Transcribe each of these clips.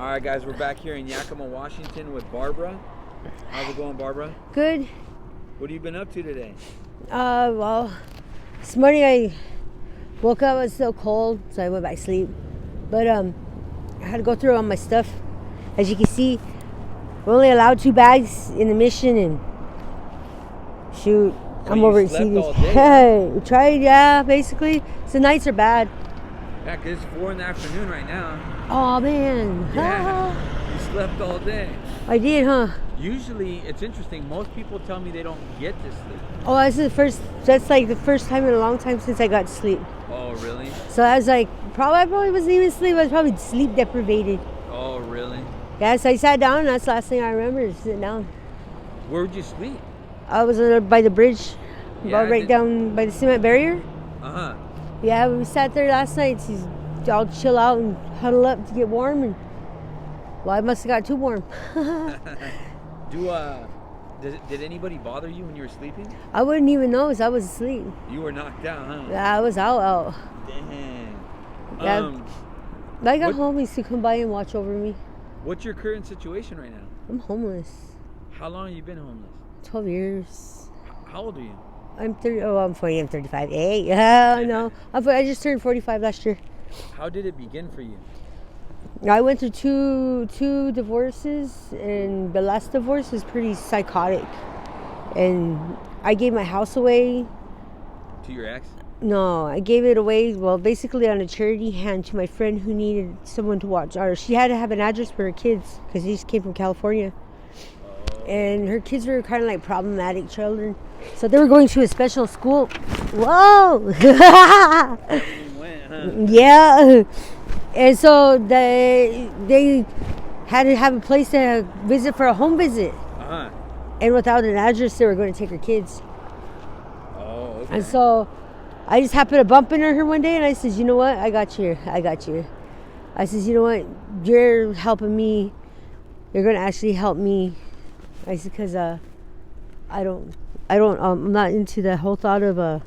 All right, guys, we're back here in Yakima, Washington with Barbara. How's it going, Barbara? Good. What have you been up to today? Well, this morning I woke up, it was still cold, so I went back to sleep. But I had to go through all my stuff. As you can see, we're only allowed 2 bags in the mission, and shoot, So I'm you over slept exceeding. all day, Hey, we tried, yeah, basically. So nights are bad. Yeah, 'cause it's 4 in the afternoon right now. Oh man. Yeah, you slept all day. I did, huh? Usually, it's interesting. Most people tell me they don't get to sleep. Oh, that's like the first time in a long time since I got to sleep. Oh, really? So I was like, I probably wasn't even asleep. I was probably sleep deprivated. Oh, really? Yeah, so I sat down, and that's the last thing I remember is sitting down. Where would you sleep? I was by the bridge, Yeah, right down by the cement barrier. Uh-huh. Yeah, we sat there last night to all chill out and huddle up to get warm. And well, I must have got too warm. Did anybody bother you when you were sleeping? I wouldn't even know as I was asleep. You were knocked out, huh? Yeah, I was out. Dang. Yeah. I got homies to come by and watch over me. What's your current situation right now? I'm homeless. How long have you been homeless? 12 years. How old are you? I'm 30. Oh, I'm 40. I'm 35. Hey, yeah, no. I just turned 45 last year. How did it begin for you? I went through two divorces, and the last divorce was pretty psychotic. And I gave my house away. To your ex? No, I gave it away, well, basically on a charity hand to my friend who needed someone to watch. Or she had to have an address for her kids because these came from California. And her kids were kind of like problematic children. So they were going to a special school. Whoa! Everything went, huh? Yeah. And so they had to have a place to visit for a home visit. Uh-huh. And without an address, they were going to take her kids. Oh, okay. And so I just happened to bump into her one day, and I said, you know what? I got you. I said, you know what? You're helping me. You're going to actually help me. I said, because I'm not into the whole thought of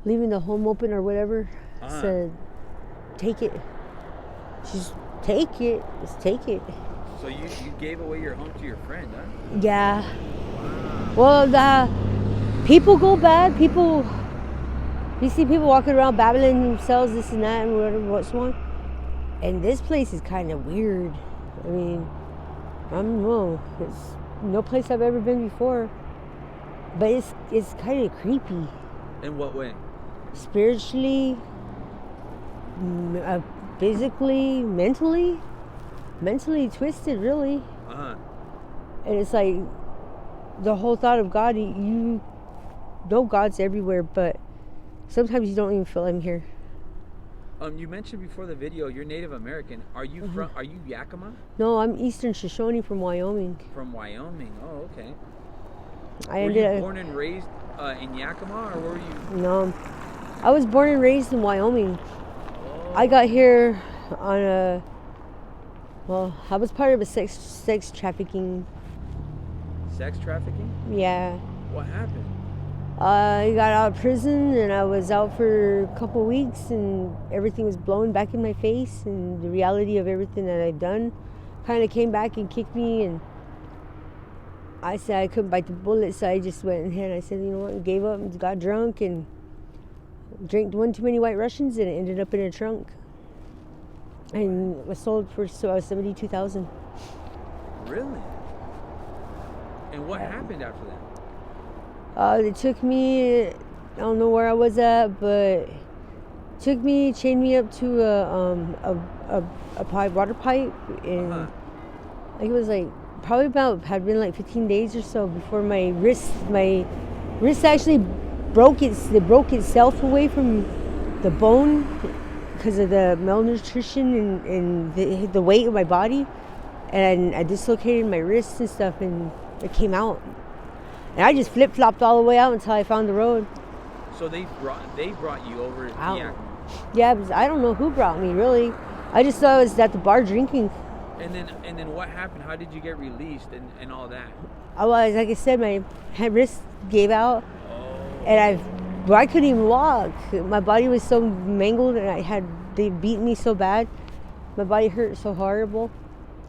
leaving the home open or whatever. Uh-huh. I said, take it. Just take it. Just take it. So you gave away your home to your friend, huh? Yeah. Wow. Well, people go bad. You see people walking around babbling themselves, this and that, and whatever, what's wrong. And this place is kind of weird. I mean, I don't know. It's no place I've ever been before. But it's kind of creepy. In what way? Spiritually, physically, mentally twisted, really. Uh-huh. And it's like the whole thought of God, you know God's everywhere, but sometimes you don't even feel him here. You mentioned before the video you're Native American. Are you are you Yakima? No, I'm Eastern Shoshone from Wyoming. From Wyoming. Oh, okay. I Were you born and raised in Yakima, or were you? No, I was born and raised in Wyoming. Oh. I got here on I was part of a sex trafficking. Sex trafficking? Yeah. What happened? I got out of prison, and I was out for a couple of weeks, and everything was blown back in my face, and the reality of everything that I'd done kind of came back and kicked me, and I said I couldn't bite the bullet, so I just went ahead and I said, you know what, gave up and got drunk and drank one too many White Russians, and it ended up in a trunk. And was sold for $72,000. Really? And what happened after that? They took me, I don't know where I was at, but chained me up to a pipe, water pipe, and I think it was like had been like 15 days or so before my wrist actually broke itself away from the bone because of the malnutrition and the weight of my body, and I dislocated my wrists and stuff, and it came out. And I just flip-flopped all the way out until I found the road. So they brought you over to Yakima. Yeah, because I don't know who brought me, really. I just thought I was at the bar drinking. And then what happened? How did you get released and all that? Like I said, my wrist gave out, and I couldn't even walk. My body was so mangled, and they beat me so bad. My body hurt so horrible.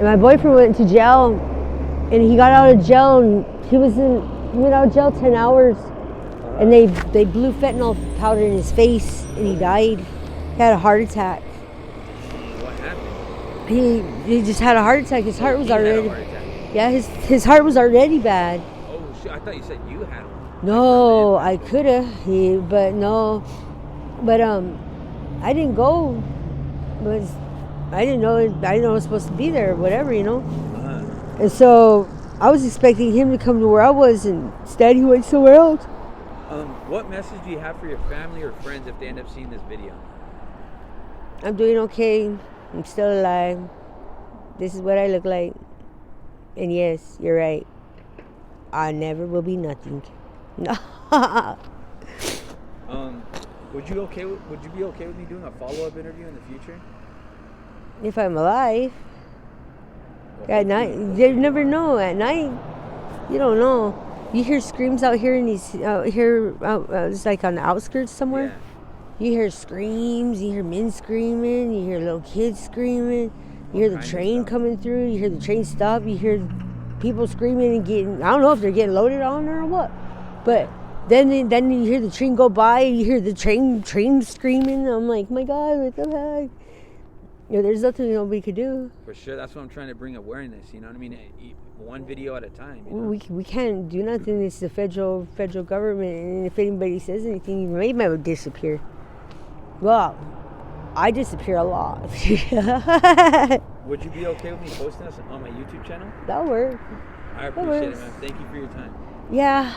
And my boyfriend went to jail, and he got out of jail, and he went out of jail 10 hours, and they blew fentanyl powder in his face, and he died. He had a heart attack. What happened? He just had a heart attack. His heart was He had a already. heart attack. Yeah, his heart was already bad. Oh shit! I thought you said you had one. No, I coulda, but no, but I didn't go, but I didn't know I was supposed to be there or whatever, you know. And so I was expecting him to come to where I was, and instead he went somewhere else. What message do you have for your family or friends if they end up seeing this video? I'm doing okay. I'm still alive. This is what I look like. And yes, you're right. I never will be nothing. No. Would you be okay with me doing a follow-up interview in the future? If I'm alive. Well, At night, you never know. At night, you don't know. You hear screams out here in these it's like on the outskirts somewhere. Yeah. You hear screams. You hear men screaming. You hear little kids screaming. You hear the train coming through. You hear the train stop. You hear people screaming and getting. I don't know if they're getting loaded on or what, but then you hear the train go by. You hear the train screaming. I'm like, my God, what the heck? Yeah, there's nothing nobody could do. For sure, that's what I'm trying to bring awareness. You know what I mean? One video at a time. You know? We can't do nothing. It's the federal government, and if anybody says anything, they might disappear. Well, I disappear a lot. Would you be okay with me posting this on my YouTube channel? That'll work. I appreciate it, man. Thank you for your time. Yeah.